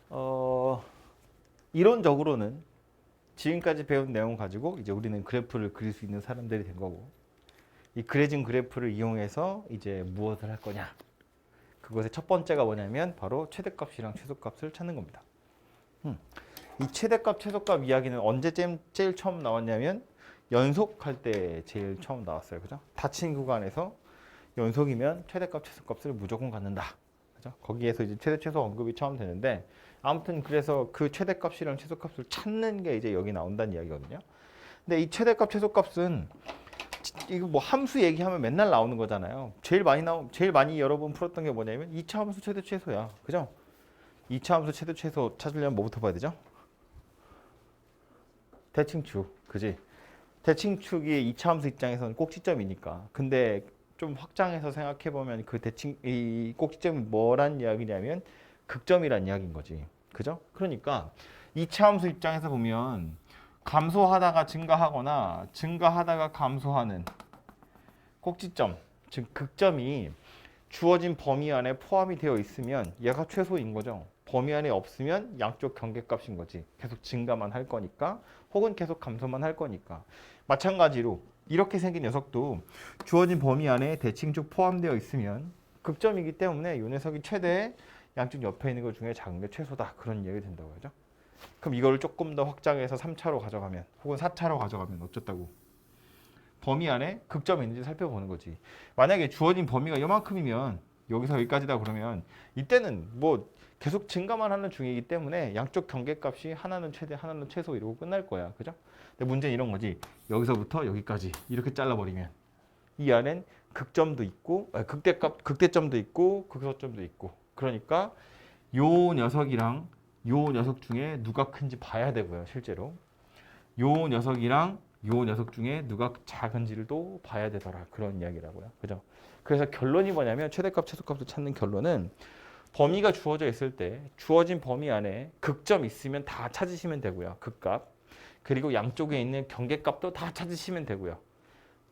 어, 이론적으로는 지금까지 배운 내용 가지고 이제 우리는 그래프를 그릴 수 있는 사람들이 된 거고, 이 그려진 그래프를 이용해서 이제 무엇을 할 거냐. 그것의 첫 번째가 뭐냐면 바로 최대값이랑 최소값을 찾는 겁니다. 이 최대값, 최소값 이야기는 언제 제일 처음 나왔냐면 연속할 때 제일 처음 나왔어요. 그죠? 닫힌 구간에서 연속이면 최대값, 최소값을 무조건 갖는다. 그죠? 거기에서 이제 최대, 최소 언급이 처음 되는데 아무튼 그래서 그 최대값이랑 최소값을 찾는 게 이제 여기 나온다는 이야기거든요. 근데 이 최대값, 최소값은 이거 뭐 함수 얘기하면 맨날 나오는 거잖아요. 제일 많이 여러 번 풀었던 게 뭐냐면 2차 함수 최대 최소야. 그죠? 2차 함수 최대 최소 찾으려면 뭐부터 봐야 되죠? 대칭축. 그지? 대칭축이 2차 함수 입장에서는 꼭지점이니까. 근데 좀 확장해서 생각해 보면 그 이 꼭지점이 뭐란 이야기냐면 극점이란 이야기인 거지. 그죠? 그러니까 2차 함수 입장에서 보면 감소하다가 증가하거나 증가하다가 감소하는 꼭지점, 즉 극점이 주어진 범위 안에 포함이 되어 있으면 얘가 최소인 거죠. 범위 안에 없으면 양쪽 경계값인 거지. 계속 증가만 할 거니까 혹은 계속 감소만 할 거니까. 마찬가지로 이렇게 생긴 녀석도 주어진 범위 안에 대칭축 포함되어 있으면 극점이기 때문에 이 녀석이 최대 양쪽 옆에 있는 것 중에 작은 게 최소다. 그런 이야기 된다고 하죠. 그럼 이걸 조금 더 확장해서 3차로 가져가면 혹은 4차로 가져가면 어쩌다고? 범위 안에 극점이 있는지 살펴보는 거지. 만약에 주어진 범위가 이만큼이면 여기서 여기까지다 그러면 이때는 뭐 계속 증가만 하는 중이기 때문에 양쪽 경계값이 하나는 최대 하나는 최소 이러고 끝날 거야. 그죠? 근데 문제는 이런 거지. 여기서부터 여기까지 이렇게 잘라버리면 이 안엔 극점도 있고 극대점도 있고 극소점도 있고 그러니까 요 녀석이랑 요 녀석 중에 누가 큰지 봐야 되고요. 실제로 요 녀석이랑 요 녀석 중에 누가 작은지를 또 봐야 되더라. 그런 이야기라고요. 그죠? 그래서 결론이 뭐냐면 최대값, 최소값을 찾는 결론은 범위가 주어져 있을 때 주어진 범위 안에 극점 있으면 다 찾으시면 되고요. 극값. 그리고 양쪽에 있는 경계값도 다 찾으시면 되고요.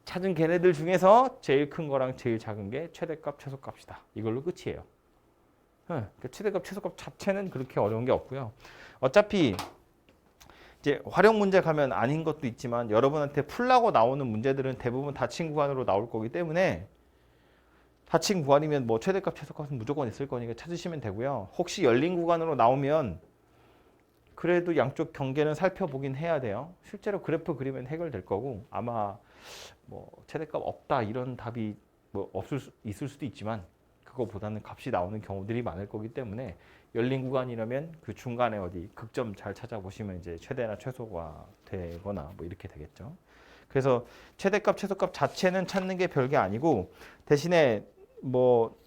찾은 걔네들 중에서 제일 큰 거랑 제일 작은 게 최대값, 최소값이다. 이걸로 끝이에요. 그러니까 최대값, 최소값 자체는 그렇게 어려운 게 없고요. 어차피 이제 활용 문제 가면 아닌 것도 있지만 여러분한테 풀라고 나오는 문제들은 대부분 닫힌 구간으로 나올 거기 때문에 닫힌 구간이면 뭐 최대값, 최소값은 무조건 있을 거니까 찾으시면 되고요. 혹시 열린 구간으로 나오면 그래도 양쪽 경계는 살펴보긴 해야 돼요. 실제로 그래프 그리면 해결될 거고 아마 뭐 최대값 없다 이런 답이 뭐 있을 수도 있지만 그거보다는 값이 나오는 경우들이 많을 거기 때문에 열린 구간이라면 그 중간에 어디 극점 잘 찾아보시면 이제 최대나 최소가 되거나 뭐 이렇게 되겠죠. 그래서 최대값, 최소값 자체는 찾는 게 별게 아니고 대신에 뭐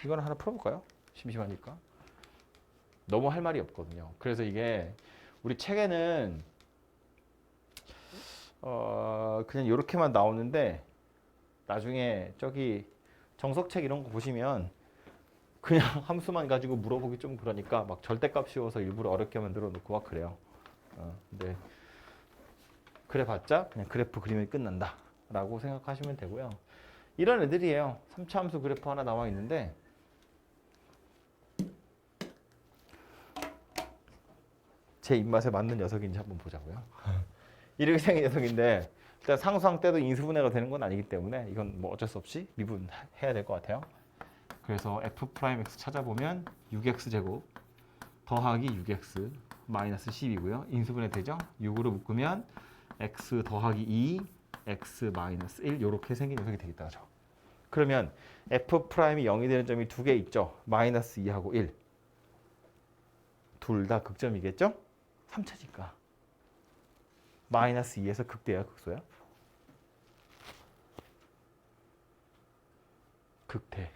이거는 하나 풀어볼까요? 심심하니까. 너무 할 말이 없거든요. 그래서 이게 우리 책에는 그냥 이렇게만 나오는데 나중에 저기 정석책 이런 거 보시면 그냥 함수만 가지고 물어보기 좀 그러니까 막 절대값 씌워서 일부러 어렵게 만들어 놓고 막 그래요. 근데 그래봤자 그냥 그래프 그리면 끝난다 라고 생각하시면 되고요. 이런 애들이에요. 3차 함수 그래프 하나 나와 있는데 제 입맛에 맞는 녀석인지 한번 보자고요. 이렇게 생긴 녀석인데 일단 상수항 때도 인수분해가 되는 건 아니기 때문에 이건 뭐 어쩔 수 없이 미분해야 될 것 같아요. 그래서 f'(x) 찾아보면 6x제곱 더하기 6x 마이너스 10이고요. 인수분해 되죠? 6으로 묶으면 x 더하기 2, x 마이너스 1 이렇게 생긴 녀석이 되겠다. 그죠? 그러면 f'이 0이 되는 점이 두 개 있죠? 마이너스 2하고 1. 둘 다 극점이겠죠? 3차니까. 마이너스 2에서 극대야, 극소야? 극대.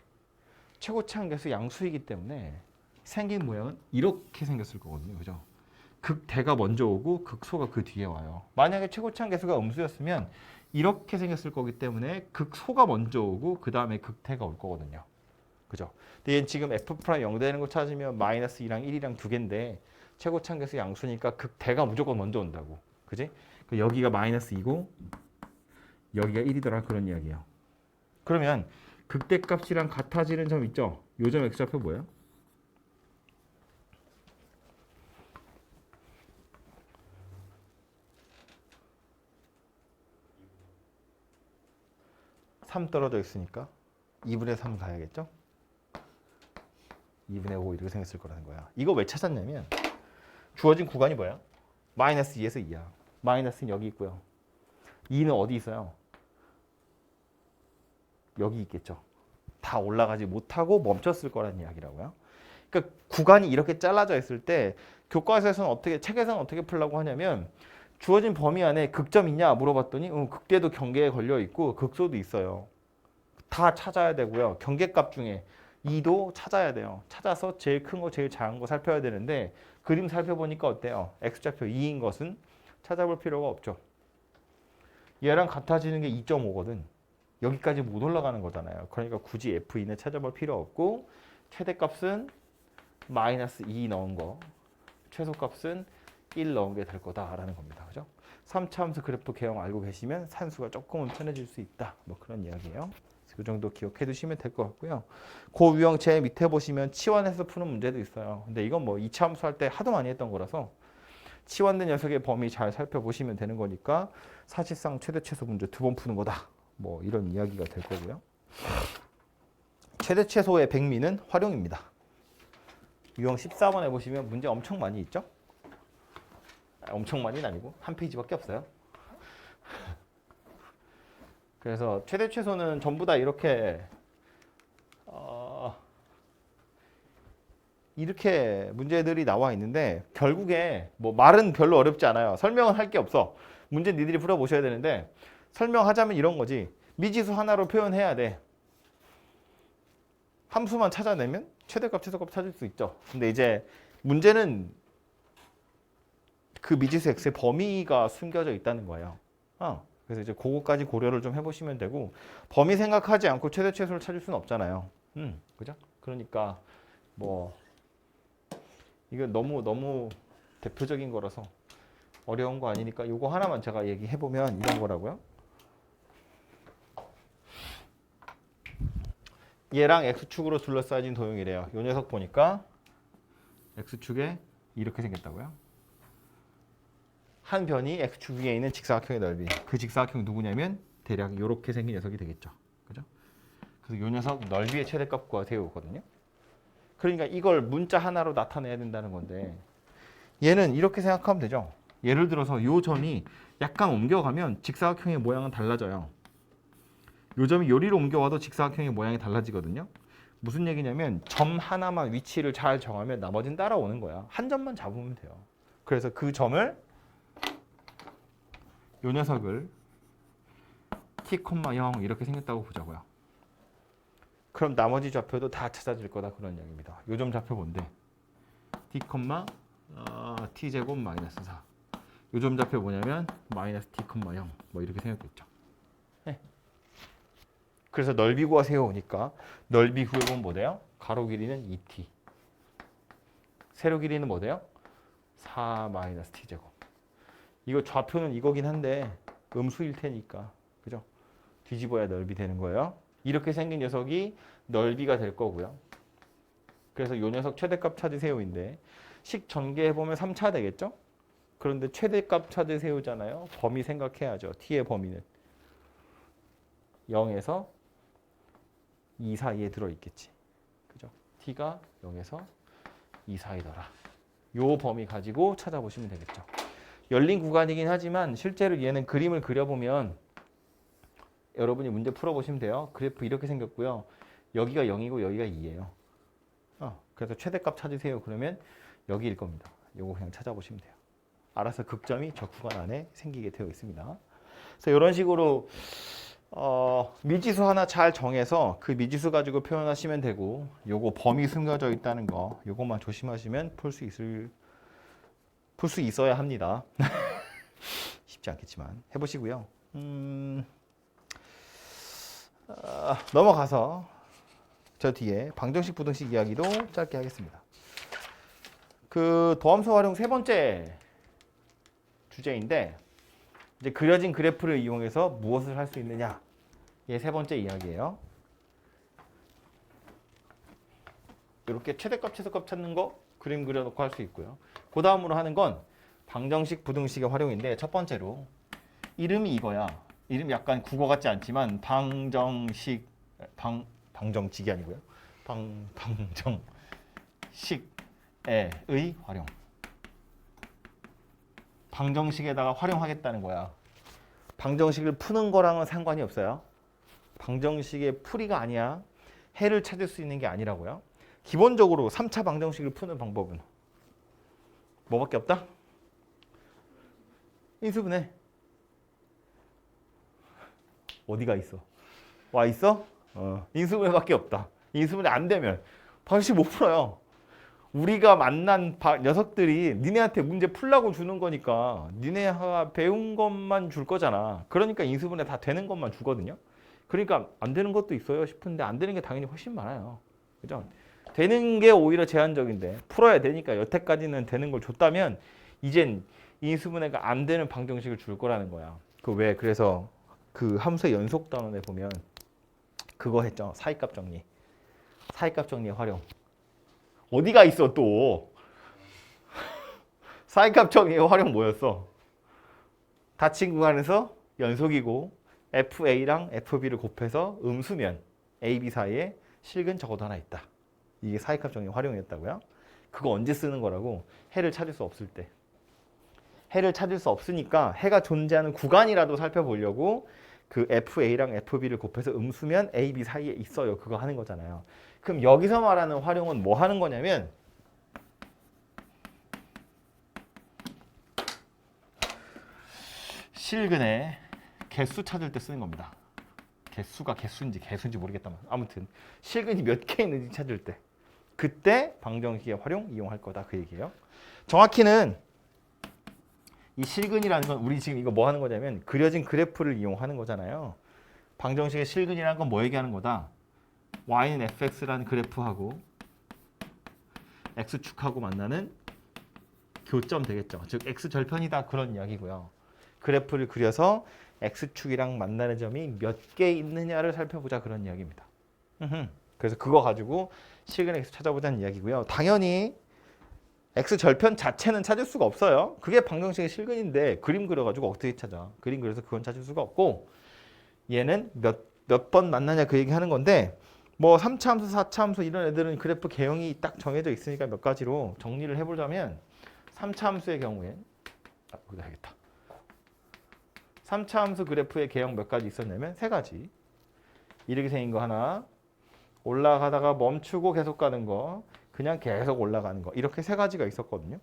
최고치 한계수 양수이기 때문에 생긴 모양은 이렇게 생겼을 거거든요. 그죠? 극대가 먼저 오고 극소가 그 뒤에 와요. 만약에 최고치 한계수가 음수였으면 이렇게 생겼을 거기 때문에 극소가 먼저 오고 그 다음에 극대가 올 거거든요. 그죠? 근데 얘는 지금 f' 0 되는 거 찾으면 마이너스 2랑 1이랑 두 개인데 최고치 한계수 양수니까 극대가 무조건 먼저 온다고. 그지? 여기가 마이너스 2고 여기가 1이더라 그런 이야기예요. 그러면 극대값이랑 같아지는 점 있죠? 요 점 x좌표 뭐예요? 3 떨어져 있으니까 2분의 3 가야겠죠? 2분의 5 이렇게 생겼을 거라는 거야. 이거 왜 찾았냐면 주어진 구간이 뭐야? 마이너스 2에서 2야. 마이너스는 여기 있고요. 2는 어디 있어요? 여기 있겠죠. 다 올라가지 못하고 멈췄을 거라는 이야기라고요. 그러니까 구간이 이렇게 잘라져 있을 때 교과서에서는 어떻게, 책에서는 어떻게 풀라고 하냐면 주어진 범위 안에 극점 있냐 물어봤더니 극대도 경계에 걸려 있고 극소도 있어요. 다 찾아야 되고요. 경계값 중에 2도 찾아야 돼요. 찾아서 제일 큰 거, 제일 작은 거 살펴야 되는데 그림 살펴보니까 어때요? X좌표 2인 것은 찾아볼 필요가 없죠. 얘랑 같아지는 게 2.5거든. 여기까지 못 올라가는 거잖아요. 그러니까 굳이 F2는 찾아볼 필요 없고 최대값은 마이너스 2 넣은 거, 최소값은 1 넣은 게 될 거다라는 겁니다. 그죠? 3차 함수 그래프 개형 알고 계시면 산수가 조금은 편해질 수 있다. 뭐 그런 이야기예요. 이 정도 기억해 두시면 될 것 같고요. 그 유형 제 밑에 보시면 치환해서 푸는 문제도 있어요. 근데 이건 뭐 2차 함수 할 때 하도 많이 했던 거라서 치환된 녀석의 범위 잘 살펴보시면 되는 거니까 사실상 최대 최소 문제 2번 푸는 거다. 뭐 이런 이야기가 될 거고요. 최대 최소의 백미는 활용입니다. 유형 14번에 보시면 문제 엄청 많이 있죠? 엄청 많이는 아니고 한 페이지밖에 없어요. 그래서 최대 최소는 전부 다 이렇게 이렇게 문제들이 나와 있는데 결국에 뭐 말은 별로 어렵지 않아요. 설명은 할 게 없어. 문제 니들이 풀어보셔야 되는데 설명하자면 이런 거지. 미지수 하나로 표현해야 돼. 함수만 찾아내면 최대값, 최소값 찾을 수 있죠. 근데 이제 문제는 그 미지수 x의 범위가 숨겨져 있다는 거예요. 그래서 이제 그거까지 고려를 좀 해보시면 되고 범위 생각하지 않고 최대 최소를 찾을 수는 없잖아요. 그죠? 그러니까 뭐 이건 너무 대표적인 거라서 어려운 거 아니니까 이거 하나만 제가 얘기해 보면 이런 거라고요. 얘랑 x축으로 둘러싸진 도형이래요. 이 녀석 보니까 x축에 이렇게 생겼다고요. 한 변이 x축 위에 있는 직사각형의 넓이. 그 직사각형이 누구냐면 대략 이렇게 생긴 녀석이 되겠죠. 그죠? 그래서 이 녀석 넓이의 최대값 구하세요거든요. 그러니까 이걸 문자 하나로 나타내야 된다는 건데 얘는 이렇게 생각하면 되죠. 예를 들어서 이 점이 약간 옮겨가면 직사각형의 모양은 달라져요. 이 점이 요리로 옮겨와도 직사각형의 모양이 달라지거든요. 무슨 얘기냐면 점 하나만 위치를 잘 정하면 나머지는 따라오는 거야. 한 점만 잡으면 돼요. 그래서 그 점을 요 녀석을 t, 0 이렇게 생겼다고 보자고요. 그럼 나머지 좌표도 다 찾아질 거다 그런 이야기입니다. 요 점 좌표 뭔데? t, t제곱 마이너스 4. 요 점 좌표 뭐냐면 마이너스 t, 0 뭐 이렇게 생겼겠죠. 네. 그래서 넓이 구하세요니까 넓이 구해보면 뭐 돼요? 가로 길이는 2t. 세로 길이는 뭐 돼요? 4 마이너스 t제곱. 이거 좌표는 이거긴 한데 음수일 테니까 그죠? 뒤집어야 넓이 되는 거예요. 이렇게 생긴 녀석이 넓이가 될 거고요. 그래서 요 녀석 최대값 찾으세요인데 식 전개해보면 3차 되겠죠? 그런데 최대값 찾으세요잖아요. 범위 생각해야죠. t의 범위는 0에서 2 사이에 들어있겠지. 그죠? t가 0에서 2 사이더라. 요 범위 가지고 찾아보시면 되겠죠. 열린 구간이긴 하지만 실제로 얘는 그림을 그려보면 여러분이 문제 풀어보시면 돼요. 그래프 이렇게 생겼고요. 여기가 0이고 여기가 2예요. 그래서 최대값 찾으세요. 그러면 여기일 겁니다. 요거 그냥 찾아보시면 돼요. 알아서 극점이 저 구간 안에 생기게 되어 있습니다. 그래서 이런 식으로 미지수 하나 잘 정해서 그 미지수 가지고 표현하시면 되고 요거 범위 숨겨져 있다는 거 요것만 조심하시면 풀 수 있어야 합니다. 쉽지 않겠지만 해보시고요. 넘어가서 저 뒤에 방정식 부등식 이야기도 짧게 하겠습니다. 그 도함수 활용 세 번째 주제인데 이제 그려진 그래프를 이용해서 무엇을 할 수 있느냐 예, 세 번째 이야기예요. 이렇게 최대값 최소값 찾는 거 그림 그려놓고 할 수 있고요. 그 다음으로 하는 건 방정식 부등식의 활용인데 첫 번째로 이름이 이거야. 이름 약간 국어 같지 않지만 방정식이 아니고요. 방정식의 활용. 방정식에다가 활용하겠다는 거야. 방정식을 푸는 거랑은 상관이 없어요. 방정식의 풀이가 아니야. 해를 찾을 수 있는 게 아니라고요. 기본적으로 3차 방정식을 푸는 방법은 뭐밖에 없다? 인수분해. 어디가 있어? 와 있어? 인수분해밖에 없다. 인수분해 안 되면 방식 못 풀어요. 우리가 만난 녀석들이 니네한테 문제 풀라고 주는 거니까 니네가 배운 것만 줄 거잖아. 그러니까 인수분해 다 되는 것만 주거든요. 그러니까 안 되는 것도 있어요 싶은데 안 되는 게 당연히 훨씬 많아요. 그죠? 되는 게 오히려 제한적인데 풀어야 되니까 여태까지는 되는 걸 줬다면 이젠 인수분해가 안 되는 방정식을 줄 거라는 거야. 그 왜? 그래서 그 함수의 연속 단원에 보면 그거 했죠. 사이값 정리. 사이값 정리의 활용. 어디가 있어 또? 사이값 정리의 활용 뭐였어? 닫힌 구간에서 연속이고 FA랑 FB를 곱해서 음수면 AB 사이에 실근 적어도 하나 있다. 이게 사이값 정리 활용이었다고요? 그거 언제 쓰는 거라고? 해를 찾을 수 없을 때. 해를 찾을 수 없으니까 해가 존재하는 구간이라도 살펴보려고 그 FA랑 FB를 곱해서 음수면 AB 사이에 있어요. 그거 하는 거잖아요. 그럼 여기서 말하는 활용은 뭐 하는 거냐면 실근의 개수 찾을 때 쓰는 겁니다. 개수가 개수인지 모르겠다만 아무튼 실근이 몇 개 있는지 찾을 때 그때 방정식의 활용 이용할 거다 그 얘기예요. 정확히는 이 실근이라는 건 우리 지금 이거 뭐 하는 거냐면 그려진 그래프를 이용하는 거잖아요. 방정식의 실근이라는 건 뭐 얘기하는 거다? y는 fx라는 그래프하고 x축하고 만나는 교점 되겠죠. 즉 x절편이다 그런 이야기고요. 그래프를 그려서 x축이랑 만나는 점이 몇 개 있느냐를 살펴보자 그런 이야기입니다. 그래서 그거 가지고 실근의 x 찾아보자는 이야기고요. 당연히 x절편 자체는 찾을 수가 없어요. 그게 방정식의 실근인데 그림 그려가지고 어떻게 찾아? 그림 그려서 그건 찾을 수가 없고 얘는 몇 번 만나냐 그 얘기 하는 건데 뭐 3차 함수, 4차 함수 이런 애들은 그래프 개형이 딱 정해져 있으니까 몇 가지로 정리를 해보자면 3차 함수의 경우에 여기다 해야겠다. 3차 함수 그래프의 개형 몇 가지 있었냐면 세 가지. 이렇게 생긴 거 하나, 올라가다가 멈추고 계속 가는 거, 그냥 계속 올라가는 거 이렇게 세 가지가 있었거든요.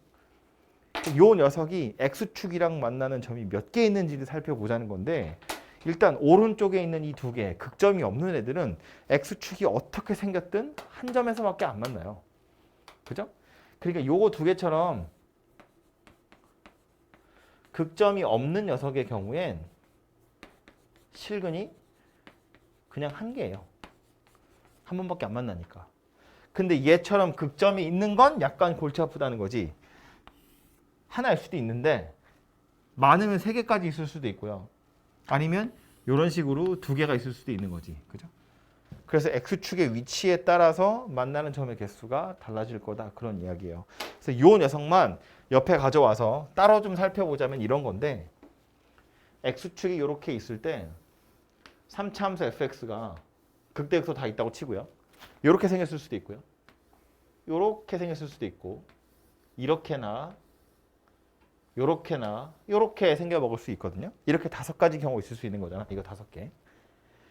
요 녀석이 x축이랑 만나는 점이 몇 개 있는지를 살펴보자는 건데 일단 오른쪽에 있는 이 두 개, 극점이 없는 애들은 x축이 어떻게 생겼든 한 점에서밖에 안 만나요. 그죠? 그러니까 요거 두 개처럼 극점이 없는 녀석의 경우엔 실근이 그냥 한 개예요. 한 번밖에 안 만나니까. 근데 얘처럼 극점이 있는 건 약간 골치 아프다는 거지. 하나일 수도 있는데 많으면 세 개까지 있을 수도 있고요. 아니면 이런 식으로 두 개가 있을 수도 있는 거지. 그죠? 그래서 x축의 위치에 따라서 만나는 점의 개수가 달라질 거다. 그런 이야기예요. 그래서 이 녀석만 옆에 가져와서 따로 좀 살펴보자면 이런 건데 x축이 이렇게 있을 때 3차 함수 fx가 극대극소 다 있다고 치고요. 이렇게 생겼을 수도 있고요. 이렇게 생겼을 수도 있고 이렇게나 요렇게나 요렇게 생겨 먹을 수 있거든요. 이렇게 5가지 경우 있을 수 있는 거잖아. 이거 5개.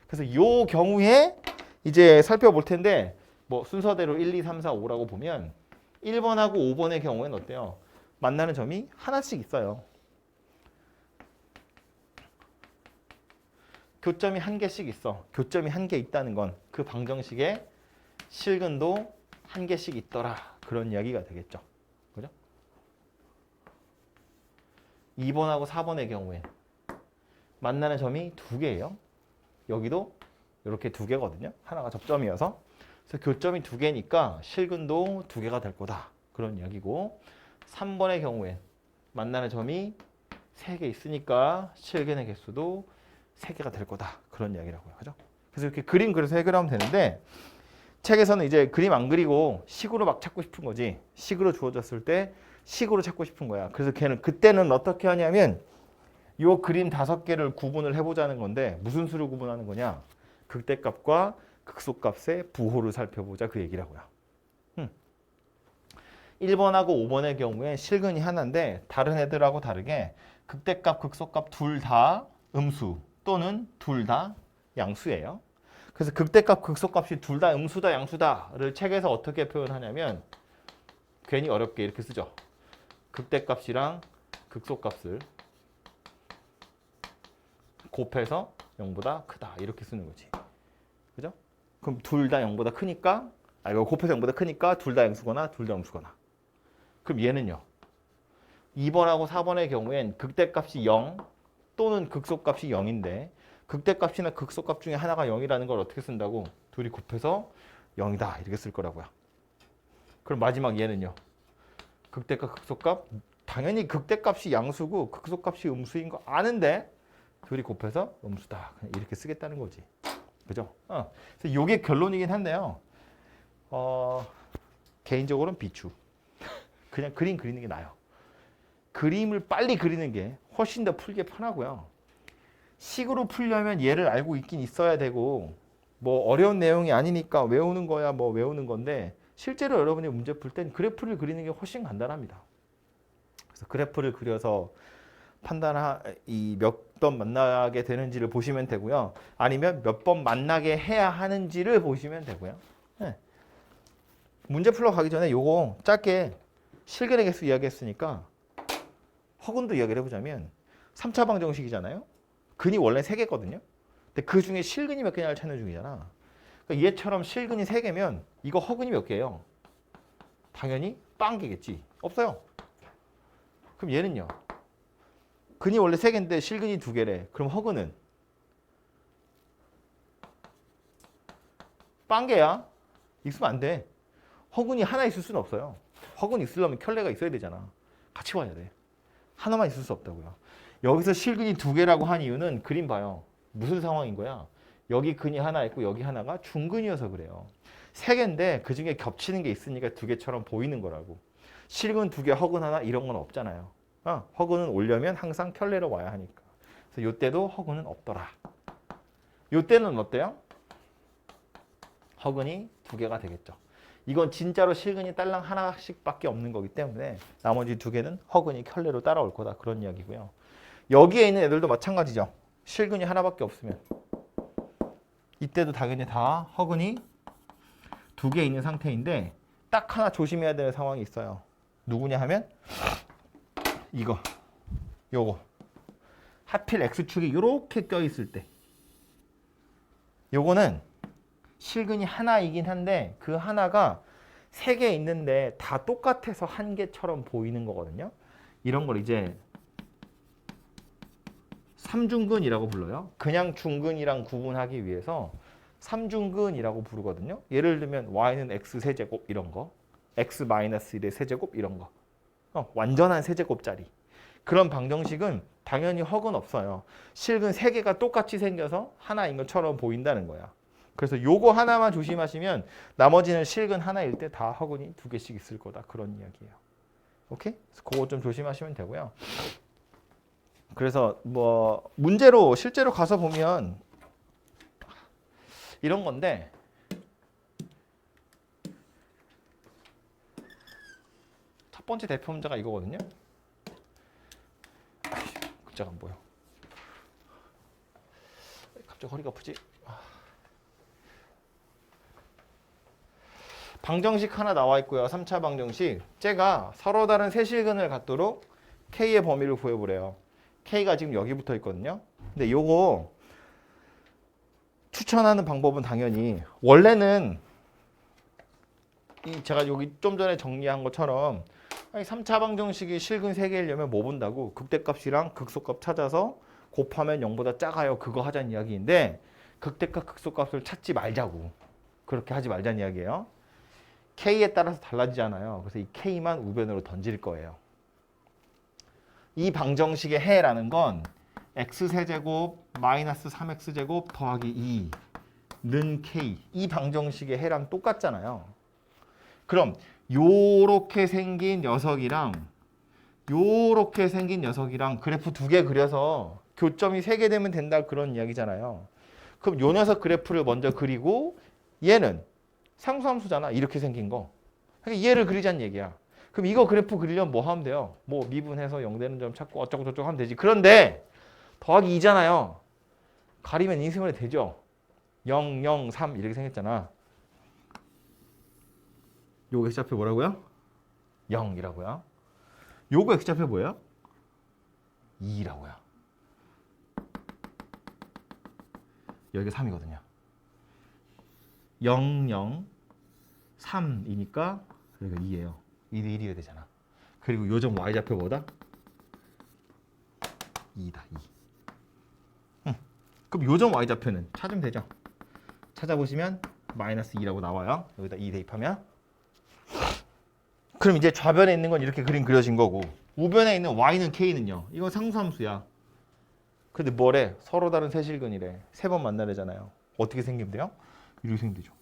그래서 요 경우에 이제 살펴볼 텐데 뭐 순서대로 1, 2, 3, 4, 5라고 보면 1번하고 5번의 경우에는 어때요? 만나는 점이 하나씩 있어요. 교점이 한 개씩 있어. 교점이 한 개 있다는 건 그 방정식에 실근도 한 개씩 있더라. 그런 이야기가 되겠죠. 그죠? 2번하고 4번의 경우에 만나는 점이 2개예요. 여기도 이렇게 2개거든요. 하나가 접점이어서. 그래서 교점이 2개니까 실근도 2개가 될 거다. 그런 이야기고 3번의 경우에 만나는 점이 3개 있으니까 실근의 개수도 3개가 될 거다. 그런 이야기라고요. 그죠? 그래서 이렇게 그림 그려서 해결하면 되는데 책에서는 이제 그림 안 그리고 식으로 막 찾고 싶은 거지. 식으로 주어졌을 때 식으로 찾고 싶은 거야. 그래서 걔는 그때는 어떻게 하냐면 요 그림 5개를 구분을 해보자는 건데 무슨 수를 구분하는 거냐? 극대값과 극소값의 부호를 살펴보자 그 얘기라고요. 1번하고 5번의 경우에 실근이 하나인데 다른 애들하고 다르게 극대값, 극소값 둘 다 음수 또는 둘 다 양수예요. 그래서 극대값, 극소값이 둘 다 음수다, 양수다를 책에서 어떻게 표현하냐면 괜히 어렵게 이렇게 쓰죠. 극대값이랑 극소값을 곱해서 0보다 크다 이렇게 쓰는 거지. 그죠? 그럼 둘 다 0보다 크니까 이거 곱해서 0보다 크니까 둘 다 양수거나 둘 다 음수거나. 그럼 얘는요. 2번하고 4번의 경우엔 극대값이 0 또는 극소값이 0인데 극대값이나 극소값 중에 하나가 0이라는 걸 어떻게 쓴다고? 둘이 곱해서 0이다 이렇게 쓸 거라고요. 그럼 마지막 얘는요. 극대값, 극소값 당연히 극대값이 양수고 극소값이 음수인 거 아는데 둘이 곱해서 음수다 이렇게 쓰겠다는 거지. 그죠? 그래서 이게 결론이긴 한데요. 개인적으로는 비추. 그냥 그림 그리는 게 나아요. 그림을 빨리 그리는 게 훨씬 더 풀기 편하고요. 식으로 풀려면 얘를 알고 있긴 있어야 되고 뭐 어려운 내용이 아니니까 외우는 거야 뭐 외우는 건데 실제로 여러분이 문제 풀 땐 그래프를 그리는 게 훨씬 간단합니다. 그래서 그래프를 그려서 이 몇 번 만나게 되는지를 보시면 되고요. 아니면 몇 번 만나게 해야 하는지를 보시면 되고요. 네. 문제 풀러 가기 전에 요거 짧게 실근의 개수 이야기했으니까 허근도 이야기를 해보자면 3차 방정식이잖아요. 근이 원래 3개거든요. 근데 그 중에 실근이 몇 개냐를 찾는 중이잖아. 그러니까 얘처럼 실근이 3개면 이거 허근이 몇 개예요? 당연히 빵개겠지. 없어요. 그럼 얘는요. 근이 원래 3개인데 실근이 2개래. 그럼 허근은? 빵개야. 있으면 안 돼. 허근이 하나 있을 수는 없어요. 허근 있으려면 켤레가 있어야 되잖아. 같이 와야 돼. 하나만 있을 수 없다고요. 여기서 실근이 2개라고 한 이유는 그림 봐요. 무슨 상황인 거야? 여기 근이 하나 있고 여기 하나가 중근이어서 그래요. 3개인데 그 중에 겹치는 게 있으니까 2개처럼 보이는 거라고. 실근 2개, 허근 하나 이런 건 없잖아요. 허근은 오려면 항상 켤레로 와야 하니까. 그래서 이때도 허근은 없더라. 이때는 어때요? 허근이 2개가 되겠죠. 이건 진짜로 실근이 딸랑 하나씩밖에 없는 거기 때문에 나머지 2개는 허근이 켤레로 따라올 거다 그런 이야기고요. 여기에 있는 애들도 마찬가지죠. 실근이 하나밖에 없으면 이때도 당연히 다 허근이 2개 있는 상태인데 딱 하나 조심해야 되는 상황이 있어요. 누구냐 하면 요거 하필 X축이 이렇게 껴있을 때 요거는 실근이 하나이긴 한데 그 하나가 3개 있는데 다 똑같아서 한 개처럼 보이는 거거든요. 이런 걸 이제 삼중근이라고 불러요. 그냥 중근이랑 구분하기 위해서 삼중근이라고 부르거든요. 예를 들면 y는 x세제곱 이런 거, x-1의 세제곱 이런 거. 완전한 세제곱짜리. 그런 방정식은 당연히 허근 없어요. 실근 3개가 똑같이 생겨서 하나인 것처럼 보인다는 거야. 그래서 요거 하나만 조심하시면 나머지는 실근 하나일 때 다 허근이 2개씩 있을 거다. 그런 이야기예요. 오케이? 그래서 그거 좀 조심하시면 되고요. 그래서 뭐 문제로 실제로 가서 보면 이런 건데 첫 번째 대표 문제가 이거거든요. 글자가 안 보여. 갑자기 허리가 아프지? 방정식 하나 나와 있고요. 3차 방정식. 쟤가 서로 다른 세실근을 갖도록 K의 범위를 구해보래요. K가 지금 여기 붙어 있거든요. 근데 요거 추천하는 방법은 당연히 원래는 제가 여기 좀 전에 정리한 것처럼 3차 방정식이 실근 3개이려면 뭐 본다고? 극대값이랑 극소값 찾아서 곱하면 0보다 작아요. 그거 하자는 이야기인데 극대값, 극소값을 찾지 말자고. 그렇게 하지 말자는 이야기예요. K에 따라서 달라지잖아요. 그래서 이 K만 우변으로 던질 거예요. 이 방정식의 해라는 건 x세제곱 마이너스 3x제곱 더하기 2는 K. 이 방정식의 해랑 똑같잖아요. 그럼 요렇게 생긴 녀석이랑 요렇게 생긴 녀석이랑 그래프 두 개 그려서 교점이 세 개 되면 된다 그런 이야기잖아요. 그럼 요 녀석 그래프를 먼저 그리고 얘는 상수함수잖아. 이렇게 생긴 거. 그러니까 얘를 그리자는 얘기야. 그럼 이거 그래프 그리려면 뭐 하면 돼요? 뭐 미분해서 0 되는 점 찾고 어쩌고 저쩌고 하면 되지. 그런데 더하기 2잖아요. 가리면 인수분해 되죠. 0, 0, 3 이렇게 생겼잖아. 요거 x좌표 뭐라고요? 0이라고요. 요거 x좌표 뭐예요? 2라고요. 여기가 3이거든요. 0, 0, 3이니까 여기가 2예요. 2대 1이어야 되잖아. 그리고 요점 y좌표 뭐다? 2다. 2. 그럼 요점 y좌표는 찾으면 되죠. 찾아보시면 마이너스 2라고 나와요. 여기다 2 대입하면. 그럼 이제 좌변에 있는 건 이렇게 그림 그려진 거고 우변에 있는 y는 k는요. 이건 상수함수야. 근데 뭐래? 서로 다른 세실근이래. 세 번 만나래잖아요. 어떻게 생기면 돼요? 이렇게 생기면 되죠.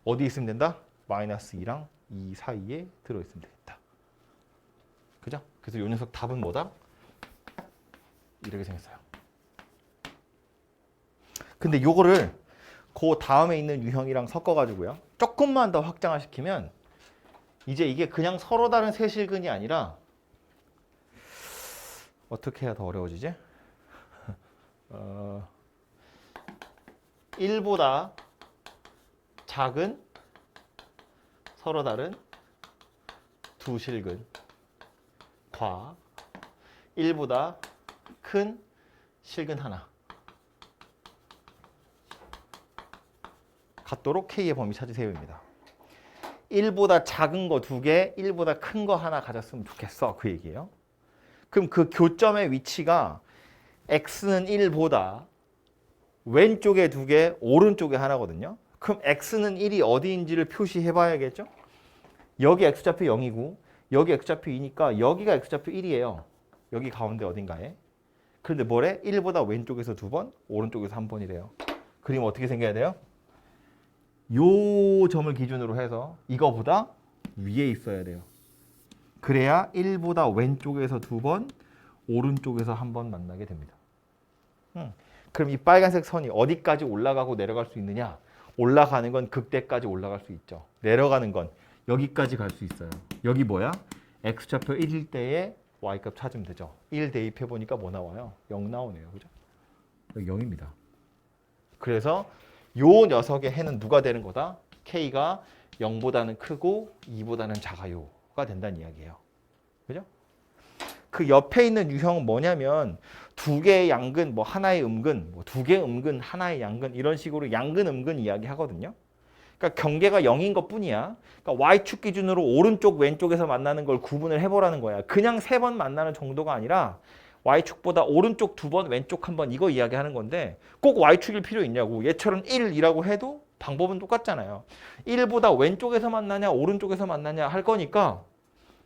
어디 있으면 된다? 마이너스 2랑 2 사이에 들어있으면 되겠다. 그죠? 그래서 요 녀석 답은 뭐다? 이렇게 생겼어요. 근데 요거를 그 다음에 있는 유형이랑 섞어가지고요. 조금만 더 확장화시키면 이제 이게 그냥 서로 다른 세실근이 아니라 어떻게 해야 더 어려워지지? 1보다 작은 서로 다른 두 실근과 1보다 큰 실근 하나 같도록 K의 범위 찾으세요입니다. 1보다 작은 거 두 개, 1보다 큰 거 하나 가졌으면 좋겠어. 그 얘기예요. 그럼 그 교점의 위치가 x는 1보다 왼쪽에 두 개, 오른쪽에 하나거든요. 그럼 x는 1이 어디인지를 표시해 봐야겠죠? 여기 x좌표 0이고 여기 x좌표 2니까 여기가 x좌표 1이에요. 여기 가운데 어딘가에. 그런데 뭐래? 1보다 왼쪽에서 두 번, 오른쪽에서 한 번이래요. 그림 어떻게 생겨야 돼요? 요 점을 기준으로 해서 이거보다 위에 있어야 돼요. 그래야 1보다 왼쪽에서 두 번, 오른쪽에서 한 번 만나게 됩니다. 그럼 이 빨간색 선이 어디까지 올라가고 내려갈 수 있느냐? 올라가는 건 극대까지 올라갈 수 있죠. 내려가는 건 여기까지 갈 수 있어요. 여기 뭐야? x좌표 1일 때에 y값 찾으면 되죠. 1 대입해 보니까 뭐 나와요? 0 나오네요. 그죠? 여기 0입니다. 그래서 요 녀석의 해는 누가 되는 거다? k가 0보다는 크고 2보다는 작아요가 된다는 이야기예요. 그죠? 그 옆에 있는 유형은 뭐냐면 두 개의 양근, 뭐 하나의 음근, 뭐 두 개의 음근, 하나의 양근 이런 식으로 양근, 음근 이야기 하거든요. 그러니까 경계가 0인 것뿐이야. 그러니까 y축 기준으로 오른쪽, 왼쪽에서 만나는 걸 구분을 해보라는 거야. 그냥 세 번 만나는 정도가 아니라 y축보다 오른쪽 두 번, 왼쪽 한 번 이거 이야기하는 건데 꼭 y축일 필요 있냐고. 얘처럼 1이라고 해도 방법은 똑같잖아요. 1보다 왼쪽에서 만나냐, 오른쪽에서 만나냐 할 거니까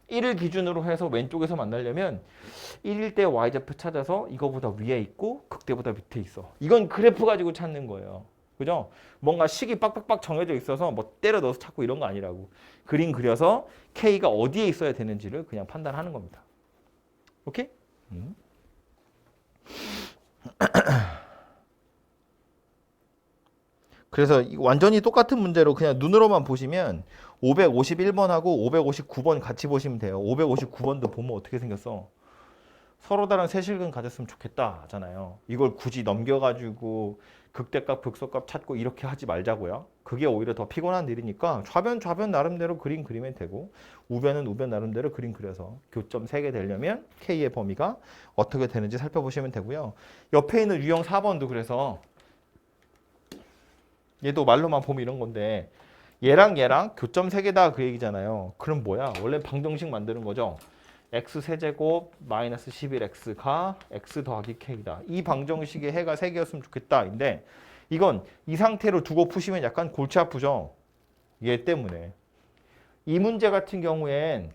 1을 기준으로 해서 왼쪽에서 만나려면 1일 때 y좌표 찾아서 이거보다 위에 있고 극대보다 밑에 있어. 이건 그래프 가지고 찾는 거예요. 그죠? 뭔가 식이 빡빡빡 정해져 있어서 뭐 때려 넣어서 찾고 이런 거 아니라고. 그림 그려서 K가 어디에 있어야 되는지를 그냥 판단하는 겁니다. 오케이? 그래서 완전히 똑같은 문제로 그냥 눈으로만 보시면 551번하고 559번 같이 보시면 돼요. 559번도 보면 어떻게 생겼어? 서로 다른 세실근 가졌으면 좋겠다잖아요. 이걸 굳이 넘겨가지고 극대값, 극소값 찾고 이렇게 하지 말자고요. 그게 오히려 더 피곤한 일이니까 좌변 나름대로 그림 그리면 되고 우변은 우변 나름대로 그림 그려서 교점 3개 되려면 K의 범위가 어떻게 되는지 살펴보시면 되고요. 옆에 있는 유형 4번도 그래서 얘도 말로만 보면 이런 건데 얘랑 교점 3개다 그 얘기잖아요. 그럼 뭐야? 원래 방정식 만드는 거죠. x 세제곱 마이너스 11x가 x 더하기 k다. 이 방정식의 해가 3개였으면 좋겠다. 인데 이건 이 상태로 두고 푸시면 약간 골치 아프죠. 얘 때문에. 이 문제 같은 경우엔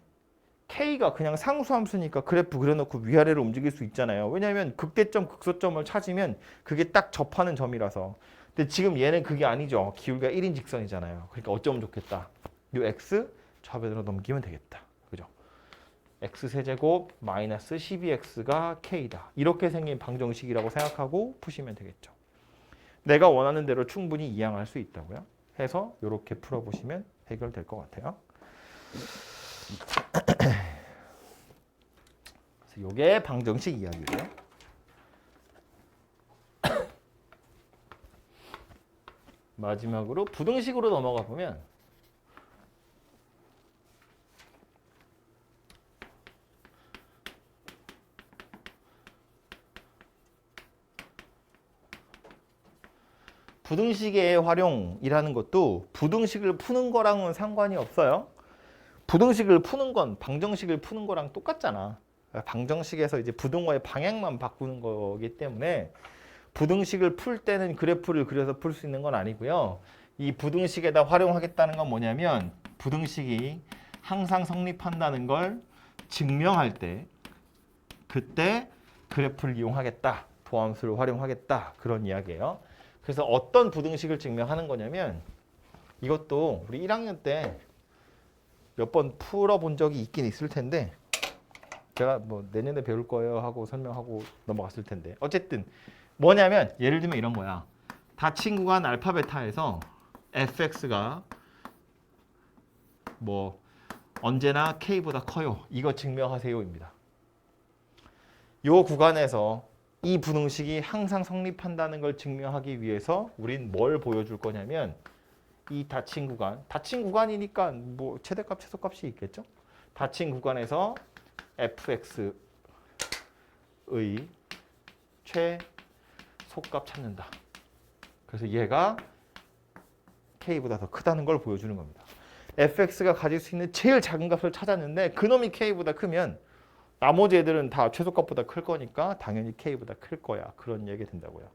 k가 그냥 상수함수니까 그래프 그려놓고 위아래로 움직일 수 있잖아요. 왜냐하면 극대점, 극소점을 찾으면 그게 딱 접하는 점이라서. 근데 지금 얘는 그게 아니죠. 기울기가 1인 직선이잖아요. 그러니까 어쩌면 좋겠다. 요 x 좌변으로 넘기면 되겠다. 그죠? x세제곱 마이너스 12x가 k다. 이렇게 생긴 방정식이라고 생각하고 푸시면 되겠죠. 내가 원하는 대로 충분히 이항할 수 있다고요. 해서 이렇게 풀어보시면 해결될 것 같아요. 그래서 이게 방정식 이야기예요. 마지막으로 부등식으로 넘어가 보면 부등식의 활용이라는 것도 부등식을 푸는 거랑은 상관이 없어요. 부등식을 푸는 건 방정식을 푸는 거랑 똑같잖아. 방정식에서 이제 부등호의 방향만 바꾸는 거기 때문에 부등식을 풀 때는 그래프를 그려서 풀 수 있는 건 아니고요. 이 부등식에다 활용하겠다는 건 뭐냐면 부등식이 항상 성립한다는 걸 증명할 때 그때 그래프를 이용하겠다. 도함수를 활용하겠다. 그런 이야기예요. 그래서 어떤 부등식을 증명하는 거냐면 이것도 우리 1학년 때 몇 번 풀어본 적이 있긴 있을 텐데 제가 뭐 내년에 배울 거예요 하고 설명하고 넘어갔을 텐데 어쨌든 뭐냐면 예를 들면 이런 거야. 닫힌 구간 알파 베타에서 fx가 뭐 언제나 k보다 커요. 이거 증명하세요입니다. 요 구간에서 이 부등식이 항상 성립한다는 걸 증명하기 위해서 우린 뭘 보여줄 거냐면 이 닫힌 구간이니까 뭐 최대값, 최소값이 있겠죠? 닫힌 구간에서 fx의 최소값 찾는다. 그래서 얘가 k보다 더 크다는 걸 보여주는 겁니다. fx가 가질 수 있는 제일 작은 값을 찾았는데 그놈이 k보다 크면 나머지 애들은 다 최소값보다 클 거니까 당연히 k보다 클 거야. 그런 얘기가 된다고요.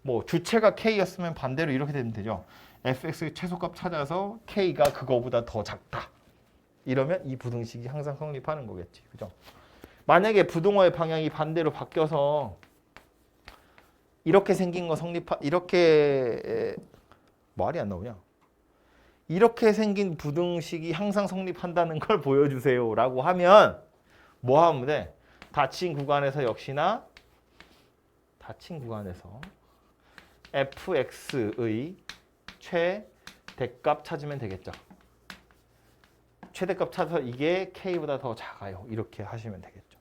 뭐 주체가 k였으면 반대로 이렇게 되면 되죠. fx의 최소값 찾아서 k가 그거보다 더 작다. 이러면 이 부등식이 항상 성립하는 거겠지. 그죠? 만약에 부등호의 방향이 반대로 바뀌어서 이렇게 생긴 거 이렇게 말이 안 나오냐? 이렇게 생긴 부등식이 항상 성립한다는 걸 보여주세요. 라고 하면 뭐 하면 돼? 닫힌 구간에서 역시나 닫힌 구간에서 fx의 최대값 찾으면 되겠죠. 최대값 찾아서 이게 k보다 더 작아요. 이렇게 하시면 되겠죠.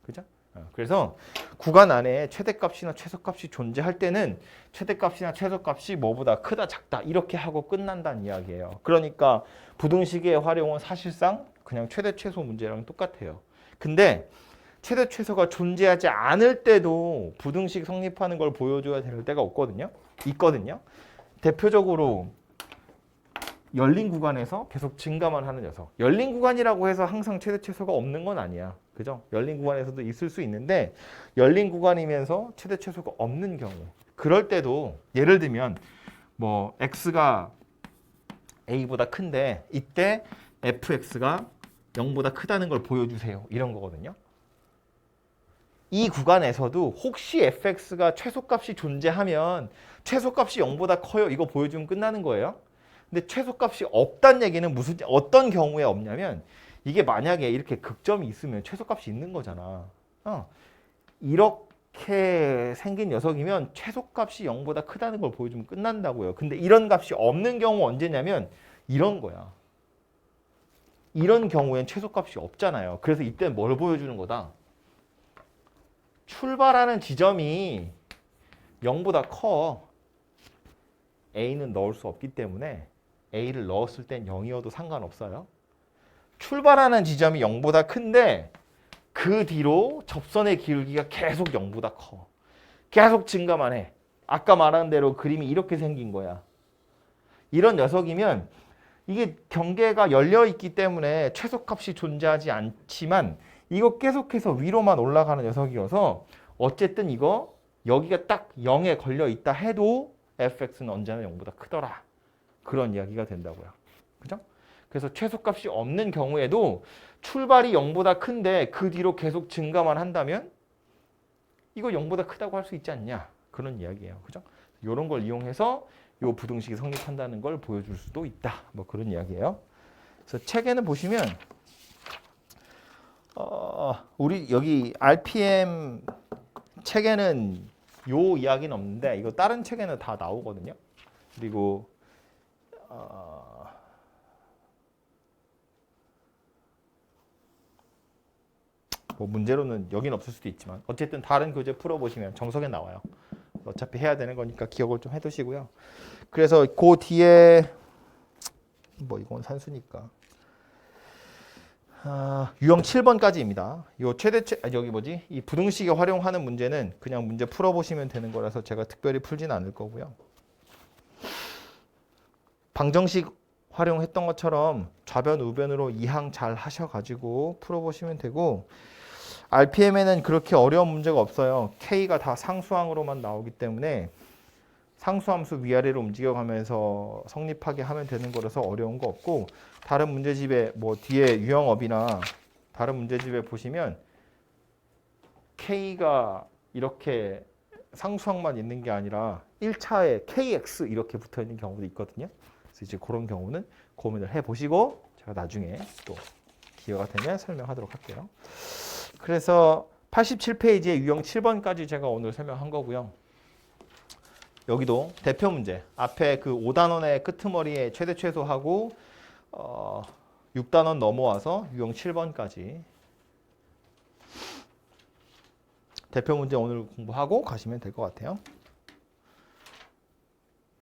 그죠? 그래서 구간 안에 최대값이나 최소값이 존재할 때는 최대값이나 최소값이 뭐보다 크다 작다 이렇게 하고 끝난다는 이야기예요. 그러니까 부등식의 활용은 사실상 그냥 최대 최소 문제랑 똑같아요. 근데 최대 최소가 존재하지 않을 때도 부등식 성립하는 걸 보여줘야 될 때가 있거든요. 대표적으로 열린 구간에서 계속 증가만 하는 녀석. 열린 구간이라고 해서 항상 최대 최소가 없는 건 아니야. 그죠? 열린 구간에서도 있을 수 있는데 열린 구간이면서 최대 최소가 없는 경우. 그럴 때도 예를 들면 뭐 x가 a보다 큰데 이때 fx가 0보다 크다는 걸 보여주세요. 이런 거거든요. 이 구간에서도 혹시 fx가 최소값이 존재하면 최소값이 0보다 커요. 이거 보여주면 끝나는 거예요. 근데 최소값이 없다는 얘기는 어떤 경우에 없냐면 이게 만약에 이렇게 극점이 있으면 최소값이 있는 거잖아. 이렇게 생긴 녀석이면 최소값이 0보다 크다는 걸 보여주면 끝난다고요. 근데 이런 값이 없는 경우 언제냐면 이런 거야. 이런 경우엔 최소값이 없잖아요. 그래서 이때는 뭘 보여주는 거다? 출발하는 지점이 0보다 커. A는 넣을 수 없기 때문에 A를 넣었을 땐 0이어도 상관없어요. 출발하는 지점이 0보다 큰데 그 뒤로 접선의 기울기가 계속 0보다 커. 계속 증가만 해. 아까 말한 대로 그림이 이렇게 생긴 거야. 이런 녀석이면 이게 경계가 열려 있기 때문에 최소값이 존재하지 않지만 이거 계속해서 위로만 올라가는 녀석이어서 어쨌든 이거 여기가 딱 0에 걸려 있다 해도 fx는 언제나 0보다 크더라. 그런 이야기가 된다고요. 그죠? 그래서 최소값이 없는 경우에도 출발이 0보다 큰데 그 뒤로 계속 증가만 한다면 이거 0보다 크다고 할 수 있지 않냐. 그런 이야기예요. 그죠? 이런 걸 이용해서 이 부등식이 성립한다는 걸 보여줄 수도 있다. 뭐 그런 이야기예요. 그래서 책에는 보시면 우리 여기 RPM 책에는 요 이야기는 없는데 이거 다른 책에는 다 나오거든요. 그리고 뭐 문제로는 여긴 없을 수도 있지만 어쨌든 다른 교재 풀어보시면 정석에 나와요. 어차피 해야 되는 거니까 기억을 좀 해두시고요. 그래서 그 뒤에 뭐 이건 산수니까 유형 7번까지입니다. 요 여기 뭐지? 이 부등식에 활용하는 문제는 그냥 문제 풀어보시면 되는 거라서 제가 특별히 풀진 않을 거고요. 방정식 활용했던 것처럼 좌변 우변으로 이항 잘 하셔가지고 풀어보시면 되고 RPM에는 그렇게 어려운 문제가 없어요. K가 다 상수항으로만 나오기 때문에 상수함수 위아래로 움직여가면서 성립하게 하면 되는 거라서 어려운 거 없고 다른 문제집에 뭐 뒤에 유형업이나 다른 문제집에 보시면 K가 이렇게 상수항만 있는 게 아니라 1차에 KX 이렇게 붙어 있는 경우도 있거든요. 그래서 이제 그런 경우는 고민을 해보시고 제가 나중에 또 기회가 되면 설명하도록 할게요. 그래서 87페이지에 유형 7번까지 제가 오늘 설명한 거고요. 여기도 대표 문제 앞에 그 5단원의 끄트머리에 최대 최소하고 6단원 넘어와서 유형 7번까지 대표 문제 오늘 공부하고 가시면 될 것 같아요.